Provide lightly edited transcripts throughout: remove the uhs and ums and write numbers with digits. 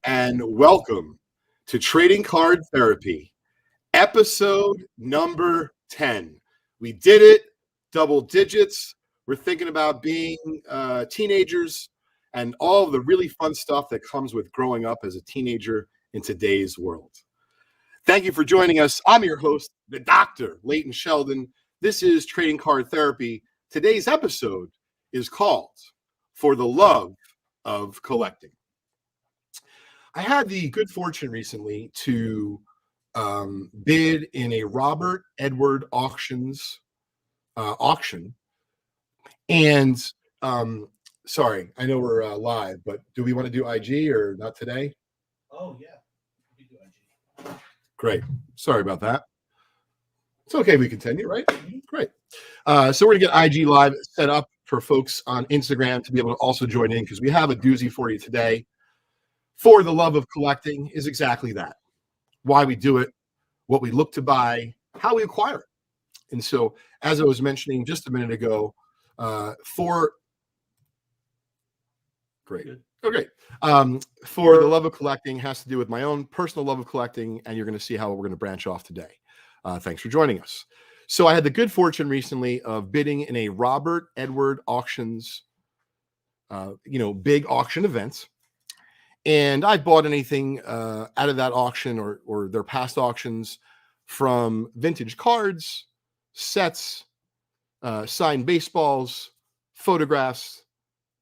And welcome to Trading Card Therapy, episode number 10. We did it, double digits. We're thinking about being teenagers and all of the really fun stuff that comes with growing up as a teenager in today's world. Thank you for joining us. I'm your host, the Dr. Leighton Sheldon. This is Trading Card Therapy. Today's episode is called For the Love of Collecting. I had the good fortune recently to bid in a Robert Edward auctions auction. And sorry, I know we're live, but do we want to do IG or not today? Oh, yeah. We do IG. Great. Sorry about that. It's okay. We continue, right? Great. So we're going to get IG Live set up for folks on Instagram to be able to also join in because we have a doozy for you today. For the love of collecting is exactly that. Why we do it, what we look to buy, how we acquire it. And so, as I was mentioning just a minute ago, for the love of collecting has to do with my own personal love of collecting, and you're going to see how we're going to branch off today. Thanks for joining us. So I had the good fortune recently of bidding in a Robert Edward auctions, big auction event. And I bought anything out of that auction or their past auctions, from vintage cards, sets, signed baseballs, photographs,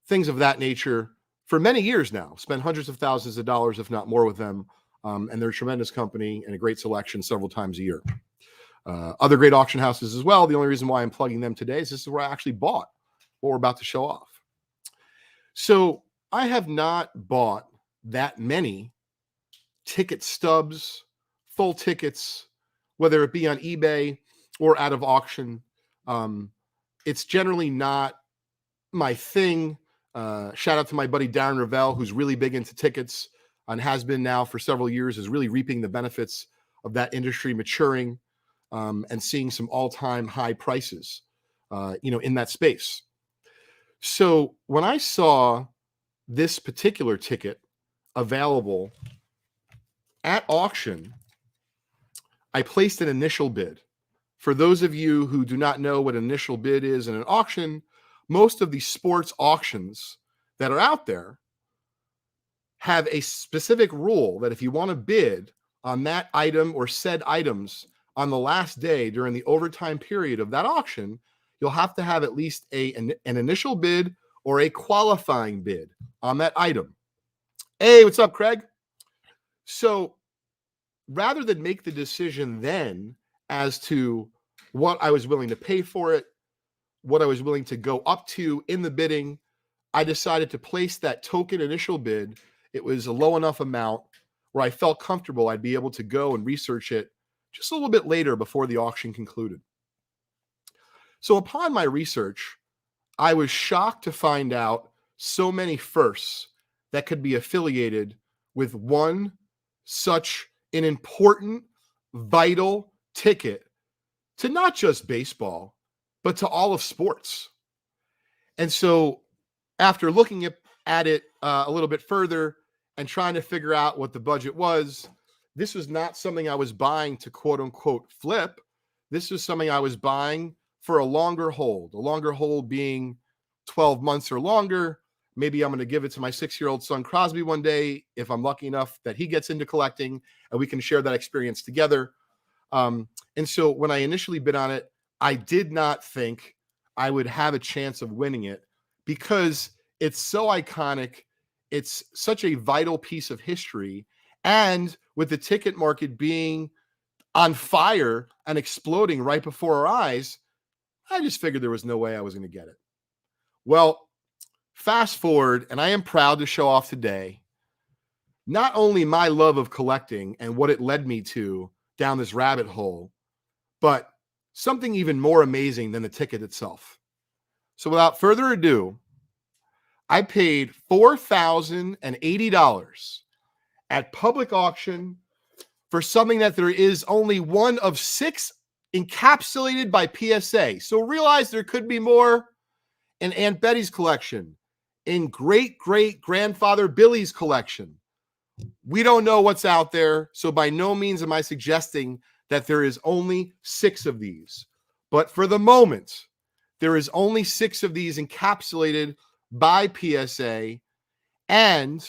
things of that nature for many years now. Spent hundreds of thousands of dollars, if not more, with them. And they're a tremendous company and a great selection several times a year. Other great auction houses as well. The only reason why I'm plugging them today is this is where I actually bought what we're about to show off. So I have not bought that many ticket stubs, full tickets, whether it be on eBay or out of auction. It's generally not my thing. Shout out to my buddy Darren Ravel, who's really big into tickets and has been now for several years, is really reaping the benefits of that industry maturing and seeing some all-time high prices, in that space. So when I saw this particular ticket available at auction, I placed an initial bid. For those of you who do not know what initial bid is in an auction, most of the sports auctions that are out there have a specific rule that if you want to bid on that item or said items on the last day during the overtime period of that auction, you'll have to have at least an initial bid or a qualifying bid on that item. Hey, what's up, Craig? So rather than make the decision then as to what I was willing to pay for it, what I was willing to go up to in the bidding, I decided to place that token initial bid. It was a low enough amount where I felt comfortable I'd be able to go and research it just a little bit later before the auction concluded. So upon my research, I was shocked to find out so many firsts that could be affiliated with one such an important, vital ticket to not just baseball, but to all of sports. And so after looking at it a little bit further and trying to figure out what the budget was, this was not something I was buying to quote unquote flip. This was something I was buying for a longer hold being 12 months or longer. Maybe I'm going to give it to my 6-year-old son, Crosby, one day, if I'm lucky enough that he gets into collecting and we can share that experience together. And so when I initially bid on it, I did not think I would have a chance of winning it because it's so iconic. It's such a vital piece of history. And with the ticket market being on fire and exploding right before our eyes, I just figured there was no way I was going to get it. Well, fast forward, and I am proud to show off today not only my love of collecting and what it led me to down this rabbit hole, but something even more amazing than the ticket itself. So without further ado, I paid $4,080 at public auction for something that there is only one of 6 encapsulated by PSA. So realize there could be more in Aunt Betty's collection, in great-great-grandfather Billy's collection. We don't know what's out there. So by no means am I suggesting that there is only 6 of these. But for the moment, there is only 6 of these encapsulated by PSA. And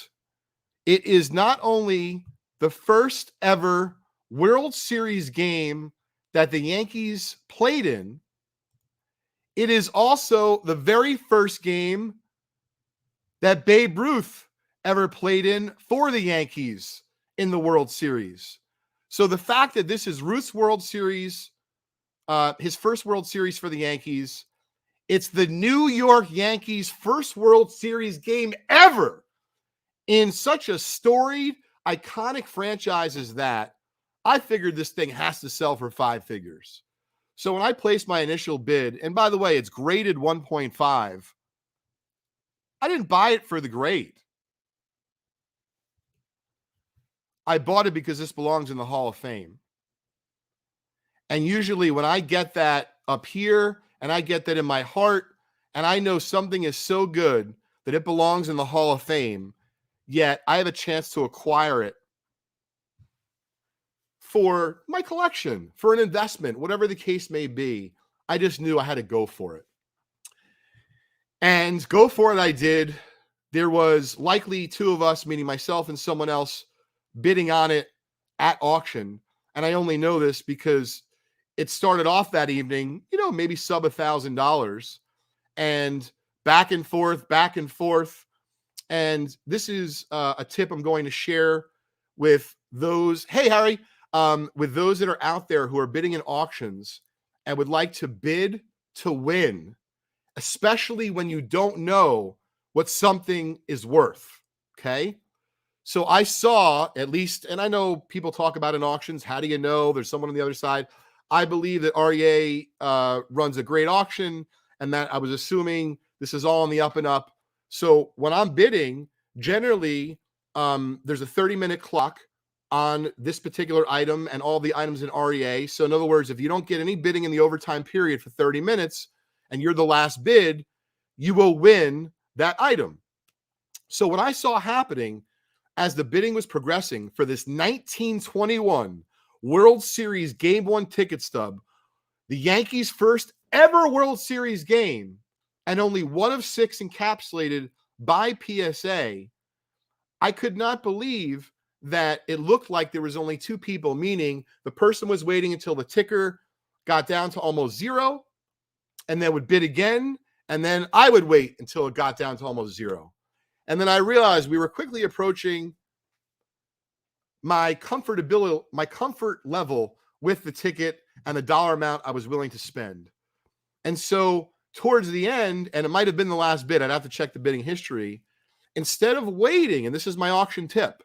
it is not only the first ever World Series game that the Yankees played in, it is also the very first game that Babe Ruth ever played in for the Yankees in the World Series. So the fact that this is Ruth's World Series, his first World Series for the Yankees, it's the New York Yankees' first World Series game ever in such a storied, iconic franchise as that. I figured this thing has to sell for 5 figures. So when I placed my initial bid, and by the way, it's graded 1.5, I didn't buy it for the grade. I bought it because this belongs in the Hall of Fame. And usually when I get that up here and I get that in my heart and I know something is so good that it belongs in the Hall of Fame, yet I have a chance to acquire it for my collection, for an investment, whatever the case may be, I just knew I had to go for it. And go for it I did. There was likely 2 of us, meaning myself and someone else, bidding on it at auction. And I only know this because it started off that evening, maybe sub $1,000, and back and forth, back and forth. And this is a tip I'm going to share with those. Hey, Harry, with those that are out there who are bidding in auctions and would like to bid to win, especially when you don't know what something is worth. Okay. So I saw, at least, and I know people talk about in auctions, how do you know there's someone on the other side? I believe that REA runs a great auction, and that I was assuming this is all on the up and up. So when I'm bidding, generally there's a 30-minute clock on this particular item and all the items in REA. So in other words, if you don't get any bidding in the overtime period for 30 minutes and you're the last bid, you will win that item. So what I saw happening as the bidding was progressing for this 1921 World Series Game 1 ticket stub, the Yankees' first ever World Series game, and only one of 6 encapsulated by PSA, I could not believe that it looked like there was only 2 people, meaning the person was waiting until the ticker got down to almost 0, and then would bid again, and then I would wait until it got down to almost 0. And then I realized we were quickly approaching my comfort level with the ticket and the dollar amount I was willing to spend. And so towards the end, and it might have been the last bid, I'd have to check the bidding history, instead of waiting, and this is my auction tip,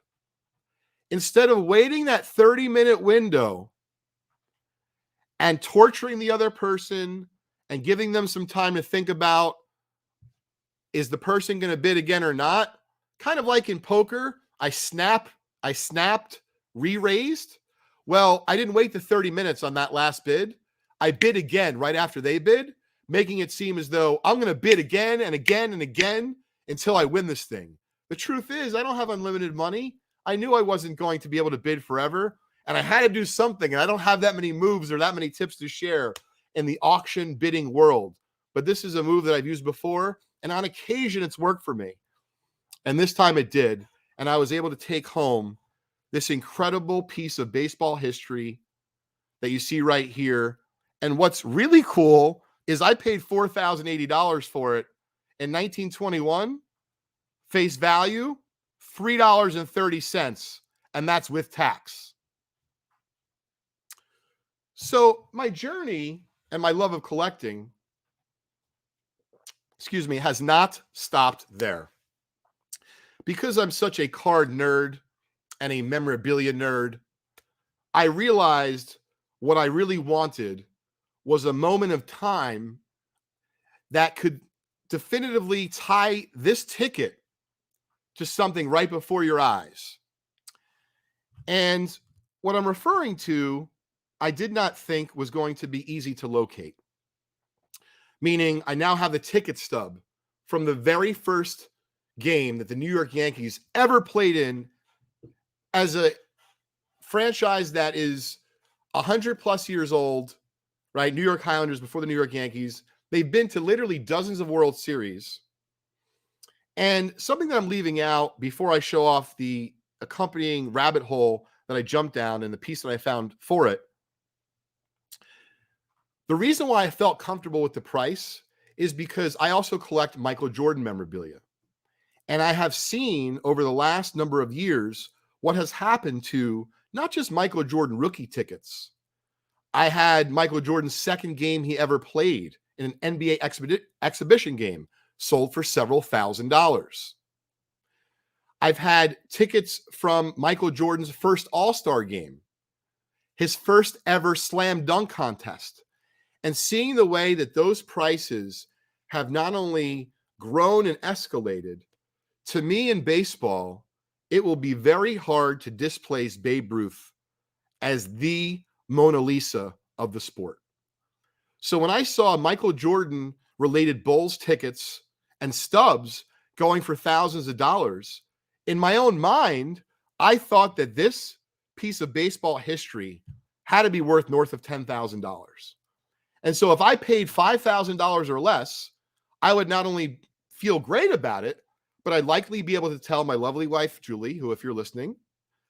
instead of waiting that 30-minute window and torturing the other person and giving them some time to think about, is the person going to bid again or not? Kind of like in poker, I snapped, re-raised. Well, I didn't wait the 30 minutes on that last bid. I bid again right after they bid, making it seem as though I'm going to bid again and again and again until I win this thing. The truth is, I don't have unlimited money. I knew I wasn't going to be able to bid forever, and I had to do something, and I don't have that many moves or that many tips to share in the auction bidding world. But this is a move that I've used before, and on occasion it's worked for me. And this time it did, and I was able to take home this incredible piece of baseball history that you see right here. And what's really cool is I paid $4,080 for it in 1921, face value $3.30, and that's with tax. So my journey and my love of collecting, has not stopped there. Because I'm such a card nerd and a memorabilia nerd, I realized what I really wanted was a moment of time that could definitively tie this ticket to something right before your eyes. And what I'm referring to, I did not think was going to be easy to locate. Meaning, I now have the ticket stub from the very first game that the New York Yankees ever played in as a franchise that is 100+ years old, right? New York Highlanders before the New York Yankees. They've been to literally dozens of World Series. And something that I'm leaving out before I show off the accompanying rabbit hole that I jumped down and the piece that I found for it. The reason why I felt comfortable with the price is because I also collect Michael Jordan memorabilia. And I have seen over the last number of years what has happened to not just Michael Jordan rookie tickets. I had Michael Jordan's second game he ever played in an NBA exhibition game, sold for several $1,000s. I've had tickets from Michael Jordan's first All-Star game, his first ever slam dunk contest, and seeing the way that those prices have not only grown and escalated. To me in baseball, it will be very hard to displace Babe Ruth as the Mona Lisa of the sport. So when I saw Michael Jordan related Bulls tickets and stubs going for thousands of dollars, in my own mind, I thought that this piece of baseball history had to be worth north of $10,000. And so if I paid $5,000 or less, I would not only feel great about it, but I'd likely be able to tell my lovely wife, Julie, who, if you're listening,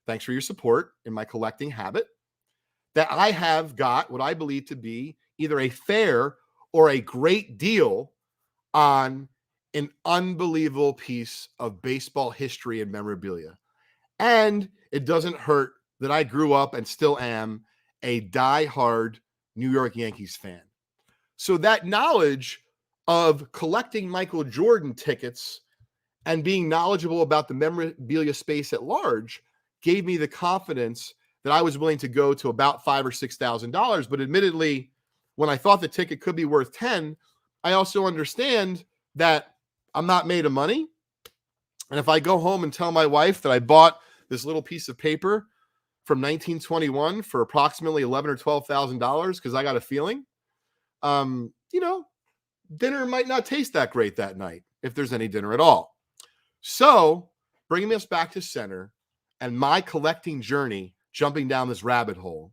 thanks for your support in my collecting habit, that I have got what I believe to be either a fair or a great deal on an unbelievable piece of baseball history and memorabilia. And it doesn't hurt that I grew up and still am a diehard New York Yankees fan. So that knowledge of collecting Michael Jordan tickets and being knowledgeable about the memorabilia space at large gave me the confidence that I was willing to go to about $5,000 or $6,000. But admittedly, when I thought the ticket could be worth 10, I also understand that I'm not made of money. And if I go home and tell my wife that I bought this little piece of paper from 1921 for approximately $11,000 or $12,000 because I got a feeling, dinner might not taste that great that night, if there's any dinner at all. So bringing us back to center and my collecting journey, jumping down this rabbit hole,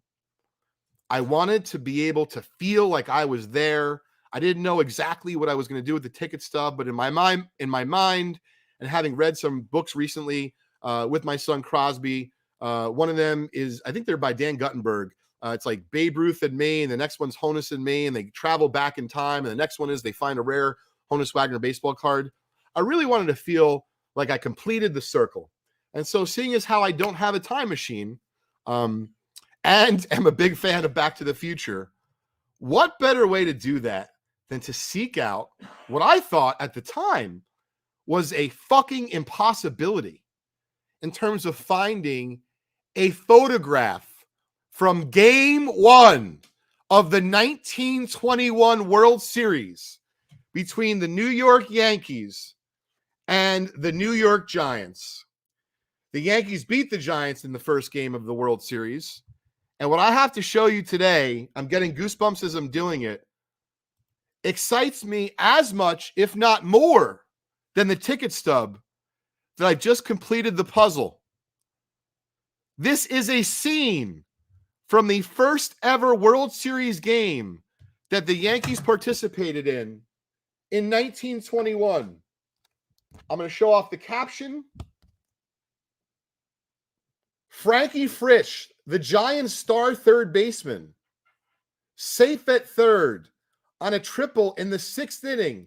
I wanted to be able to feel like I was there. I didn't know exactly what I was going to do with the ticket stub, but in my mind, and having read some books recently with my son Crosby, one of them is, I think they're by Dan Guttenberg. It's like Babe Ruth and me, and the next one's Honus and me, and they travel back in time, and the next one is they find a rare Honus Wagner baseball card. I really wanted to feel like I completed the circle. And so seeing as how I don't have a time machine and am a big fan of Back to the Future, what better way to do that than to seek out what I thought at the time was a fucking impossibility in terms of finding a photograph from Game 1 of the 1921 World Series between the New York Yankees and the New York Giants. The Yankees beat the Giants in the first game of the World Series. And what I have to show you today, I'm getting goosebumps as I'm doing it, excites me as much, if not more, than the ticket stub that I just completed the puzzle. This is a scene from the first ever World Series game that the Yankees participated in 1921. I'm going to show off the caption. Frankie Frisch, the Giants' star third baseman, safe at third on a triple in the 6th inning.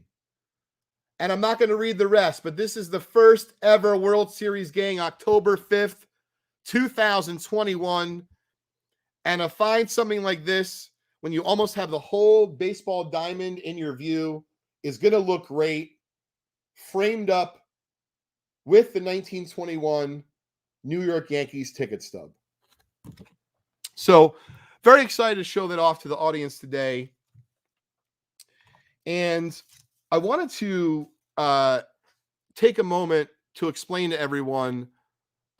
And I'm not going to read the rest, but this is the first ever World Series game, October 5th, 2021. And to find something like this, when you almost have the whole baseball diamond in your view, is going to look great, framed up with the 1921 New York Yankees ticket stub. So very excited to show that off to the audience today. And I wanted to take a moment to explain to everyone,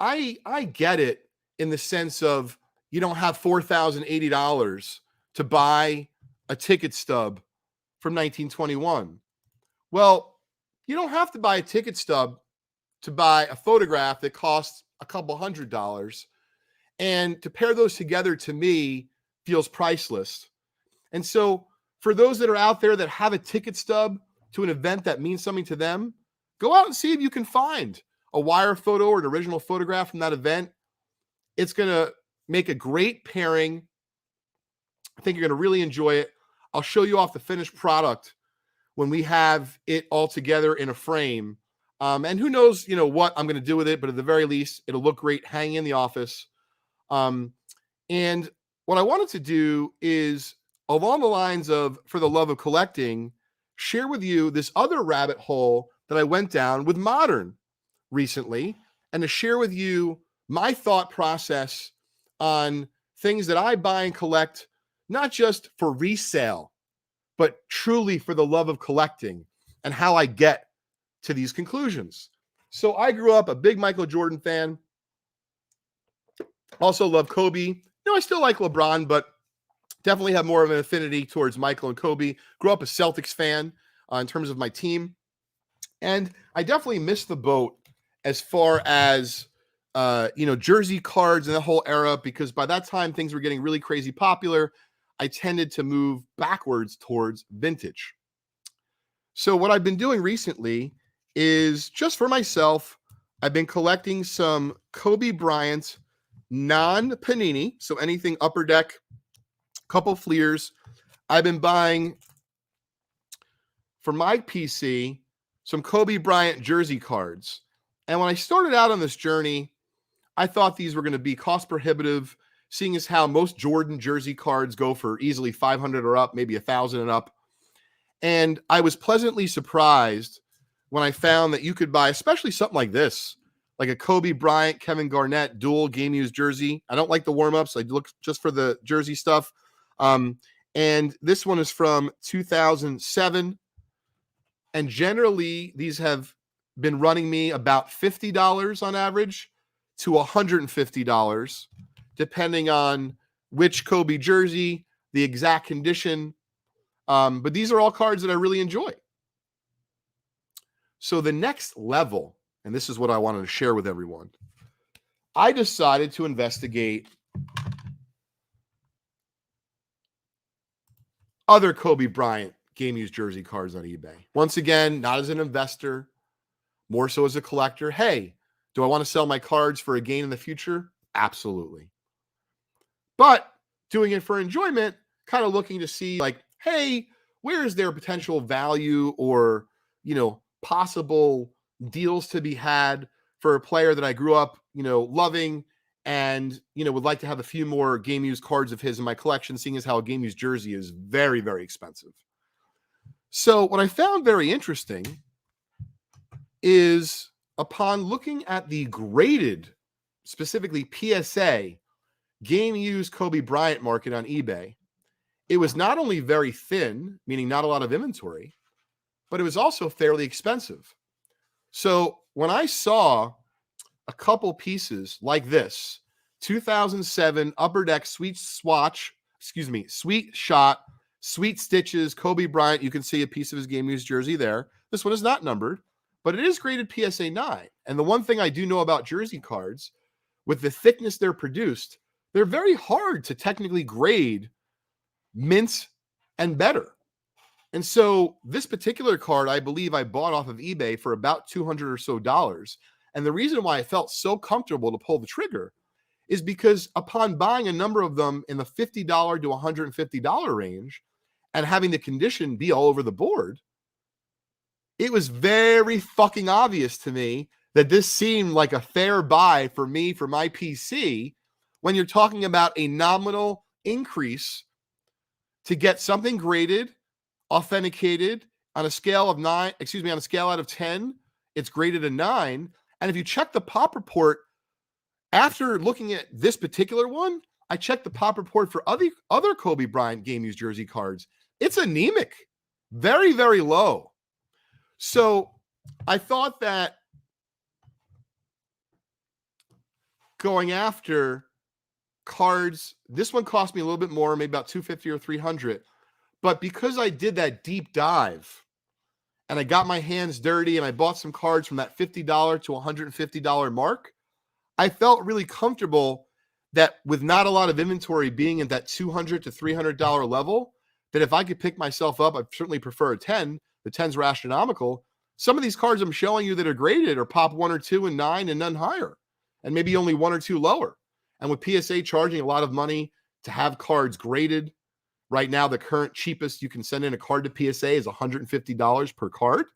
I get it in the sense of you don't have $4,080 to buy a ticket stub from 1921. Well, you don't have to buy a ticket stub to buy a photograph that costs a couple $100. And to pair those together, to me, feels priceless. And so for those that are out there that have a ticket stub to an event that means something to them, go out and see if you can find a wire photo or an original photograph from that event. It's going to make a great pairing. I think you're going to really enjoy it. I'll show you off the finished product when we have it all together in a frame. And who knows, what I'm going to do with it, but at the very least, it'll look great hanging in the office. And what I wanted to do is, along the lines of For the Love of Collecting, share with you this other rabbit hole that I went down with Modern recently, and to share with you my thought process on things that I buy and collect, not just for resale, but truly for the love of collecting, and how I get to these conclusions. So I grew up a big Michael Jordan fan. Also love Kobe. I still like LeBron, but definitely have more of an affinity towards Michael and Kobe. Grew up a Celtics fan in terms of my team. And I definitely missed the boat as far as, jersey cards and the whole era, because by that time things were getting really crazy popular. I tended to move backwards towards vintage. So what I've been doing recently is, just for myself, I've been collecting some Kobe Bryant non-Panini, so anything Upper Deck, couple Fleers. I've been buying, for my PC, some Kobe Bryant jersey cards. And when I started out on this journey, I thought these were going to be cost prohibitive, seeing as how most Jordan jersey cards go for easily $500 or up, maybe $1,000 and up. And I was pleasantly surprised when I found that you could buy, especially something like this, like a Kobe Bryant, Kevin Garnett dual game used jersey. I don't like the warm-ups. I look just for the jersey stuff. And this one is from 2007. And generally, these have been running me about $50 on average to $150, depending on which Kobe jersey, the exact condition. But these are all cards that I really enjoy. So the next level, and this is what I wanted to share with everyone, I decided to investigate other Kobe Bryant game used jersey cards on eBay. Once again, not as an investor, more so as a collector. Hey, do I want to sell my cards for a gain in the future? Absolutely. But doing it for enjoyment, kind of looking to see like, hey, where is there potential value or, possible deals to be had for a player that I grew up, loving, and, would like to have a few more game used cards of his in my collection, seeing as how a game used jersey is very, very expensive. So what I found very interesting is, upon looking at the graded, specifically PSA, game used Kobe Bryant market on eBay, it was not only very thin, meaning not a lot of inventory, but it was also fairly expensive. So when I saw a couple pieces like this, 2007 Upper Deck Sweet Shot, Sweet Stitches, Kobe Bryant, you can see a piece of his game used jersey there. This one is not numbered, but it is graded PSA 9. And the one thing I do know about jersey cards, with the thickness they're produced, they're very hard to technically grade mint and better. And so this particular card, I believe I bought off of eBay for about $200 or so. And the reason why I felt so comfortable to pull the trigger is because upon buying a number of them in the $50 to $150 range and having the condition be all over the board, it was very fucking obvious to me that this seemed like a fair buy for me, for my PC, when you're talking about a nominal increase to get something graded, authenticated on a scale of on a scale out of 10, it's graded a 9. And if you check the pop report, after looking at this particular one, I checked the pop report for other Kobe Bryant game used jersey cards. It's anemic, very, very low. So I thought that going after cards, this one cost me a little bit more, maybe about $250 or $300. But because I did that deep dive and I got my hands dirty and I bought some cards from that $50 to $150 mark, I felt really comfortable that with not a lot of inventory being at that $200 to $300 level, that if I could pick myself up, I'd certainly prefer a 10. The 10s were astronomical. Some of these cards I'm showing you that are graded are pop 1 or 2 and 9 and none higher, and maybe only 1 or 2 lower. And with PSA charging a lot of money to have cards graded, right now the current cheapest you can send in a card to PSA is $150 per card.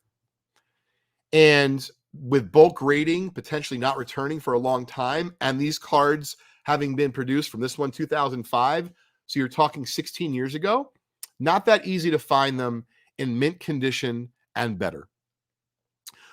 And with bulk grading potentially not returning for a long time, and these cards having been produced from this one 2005, so you're talking 16 years ago, not that easy to find them in mint condition and better.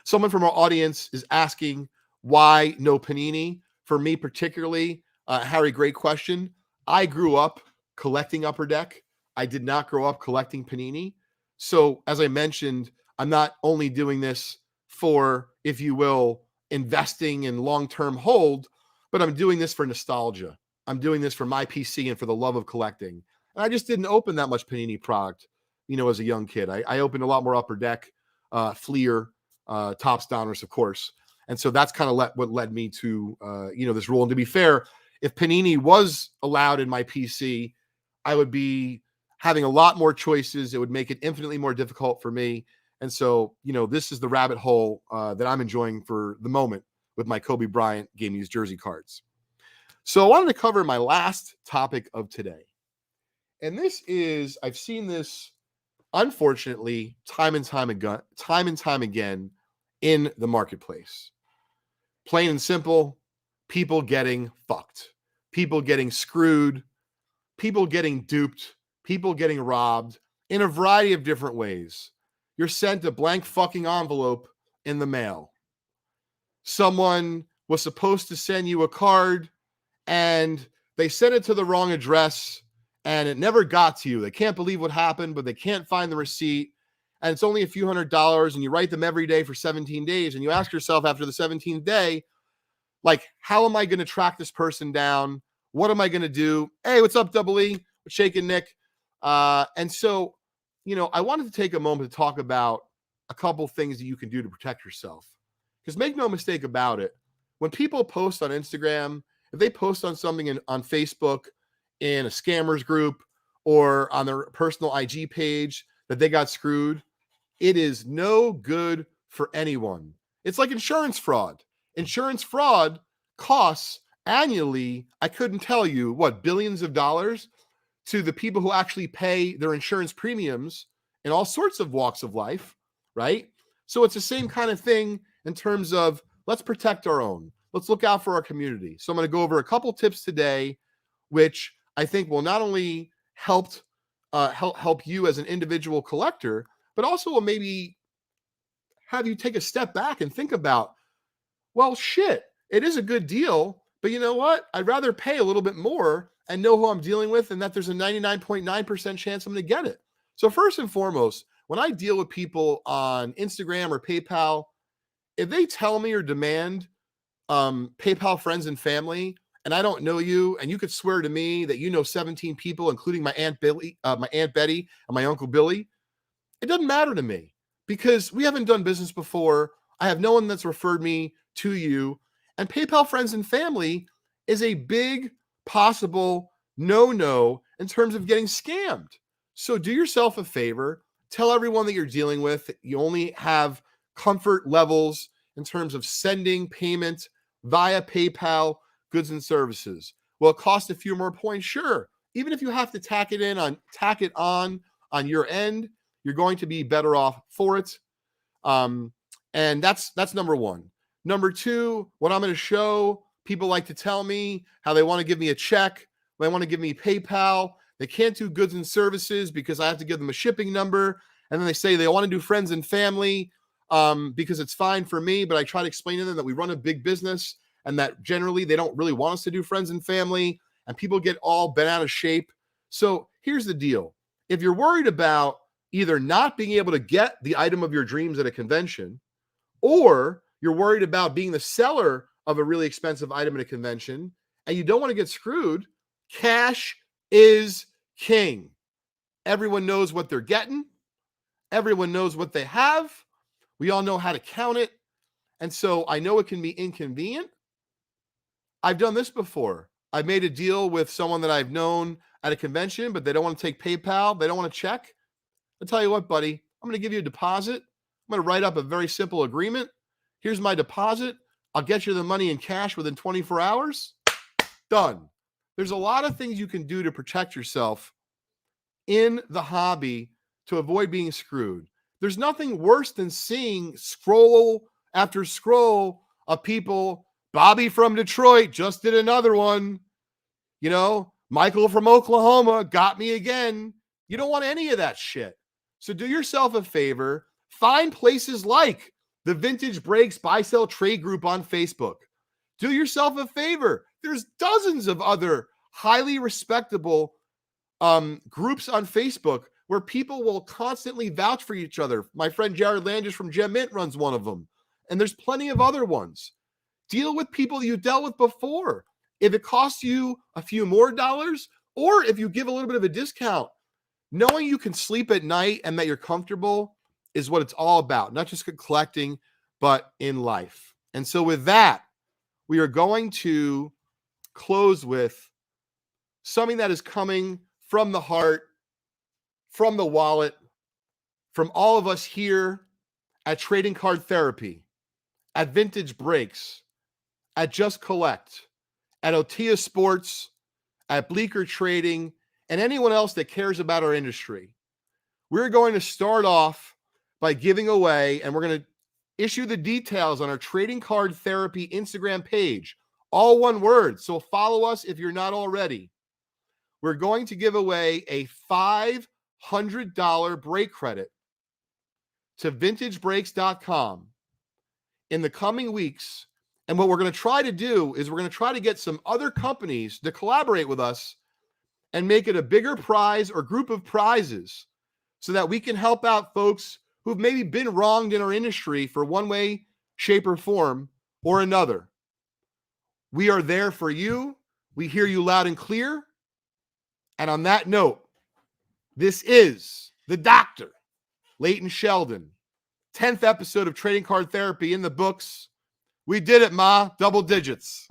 Someone from our audience is asking why no Panini. For me particularly, Harry, great question. I grew up collecting Upper Deck. I did not grow up collecting Panini. So as I mentioned, I'm not only doing this for, if you will, investing in long-term hold, but I'm doing this for nostalgia. I'm doing this for my PC and for the love of collecting. And I just didn't open that much Panini product, as a young kid. I opened a lot more Upper Deck, Fleer, Topps Donruss, of course. And so that's kind of what led me to, this rule. And to be fair, if Panini was allowed in my PC, I would be having a lot more choices. It would make it infinitely more difficult for me. And so, this is the rabbit hole that I'm enjoying for the moment with my Kobe Bryant game used jersey cards. So I wanted to cover my last topic of today. And this is, I've seen this, unfortunately, time and time again in the marketplace. Plain and simple, people getting fucked, people getting screwed, people getting duped, people getting robbed in a variety of different ways. You're sent a blank fucking envelope in the mail. Someone was supposed to send you a card and they sent it to the wrong address and it never got to you. They can't believe what happened, but they can't find the receipt. And it's only a few $100s, and you write them every day for 17 days. And you ask yourself after the 17th day, like, how am I going to track this person down? What am I going to do? Hey, what's up, Double E? What's shaking, Nick? And so, I wanted to take a moment to talk about a couple things that you can do to protect yourself. Because make no mistake about it, when people post on Instagram, if they post on something on Facebook, in a scammers group, or on their personal IG page that they got screwed, it is no good for anyone. It's like insurance fraud. Insurance fraud costs annually, I couldn't tell you what, billions of dollars to the people who actually pay their insurance premiums in all sorts of walks of life, right? So it's the same kind of thing in terms of let's protect our own. Let's look out for our community. So I'm going to go over a couple tips today, which I think will not only help you as an individual collector, but also will maybe have you take a step back and think about, well, shit, it is a good deal, but you know what? I'd rather pay a little bit more and know who I'm dealing with and that there's a 99.9% chance I'm going to get it. So first and foremost, when I deal with people on Instagram or PayPal, if they tell me or demand PayPal friends and family, and I don't know you, and you could swear to me that you know 17 people, including my Aunt Betty, and my Uncle Billy, it doesn't matter to me because we haven't done business before. I have no one that's referred me to you. And PayPal friends and family is a big possible no-no in terms of getting scammed. So do yourself a favor. Tell everyone that you're dealing with you only have comfort levels in terms of sending payment via PayPal goods and services. Will it cost a few more points? Sure. Even if you have to tack it on your end, you're going to be better off for it. And that's number one. Number two, what I'm going to show, people like to tell me how they want to give me a check. They want to give me PayPal. They can't do goods and services because I have to give them a shipping number. And then they say they want to do friends and family because it's fine for me. But I try to explain to them that we run a big business and that generally they don't really want us to do friends and family. And people get all bent out of shape. So here's the deal. If you're worried about either not being able to get the item of your dreams at a convention, or you're worried about being the seller of a really expensive item at a convention and you don't want to get screwed, cash is king. Everyone knows what they're getting. Everyone knows what they have. We all know how to count it. And so I know it can be inconvenient, I've done this before. I've made a deal with someone that I've known at a convention, but they don't want to take PayPal. They don't want to check. I'll tell you what, buddy, I'm going to give you a deposit. I'm going to write up a very simple agreement. Here's my deposit. I'll get you the money in cash within 24 hours. Done. There's a lot of things you can do to protect yourself in the hobby to avoid being screwed. There's nothing worse than seeing scroll after scroll of people. Bobby from Detroit just did another one. You know, Michael from Oklahoma got me again. You don't want any of that shit. So do yourself a favor. Find places like the Vintage Breaks Buy Sell Trade Group on Facebook. Do yourself a favor. There's dozens of other highly respectable groups on Facebook where people will constantly vouch for each other. My friend Jared Landis from Gem Mint runs one of them. And there's plenty of other ones. Deal with people you dealt with before. If it costs you a few more dollars, or if you give a little bit of a discount, knowing you can sleep at night and that you're comfortable is what it's all about. Not just collecting, but in life. And so with that, we are going to close with something that is coming from the heart, from the wallet, from all of us here at Trading Card Therapy, at Vintage Breaks, at Just Collect, at Otia Sports, at Bleecker Trading, and anyone else that cares about our industry. We're going to start off by giving away, and we're going to issue the details on our Trading Card Therapy Instagram page, all one word. So follow us if you're not already. We're going to give away a $500 break credit to vintagebreaks.com in the coming weeks. And what we're going to try to do is we're going to try to get some other companies to collaborate with us and make it a bigger prize or group of prizes so that we can help out folks who've maybe been wronged in our industry for one way, shape, or form or another. We are there for you. We hear you loud and clear. And on that note, this is the Dr. Leighton Sheldon, 10th episode of Trading Card Therapy in the books. We did it, Ma. Double digits.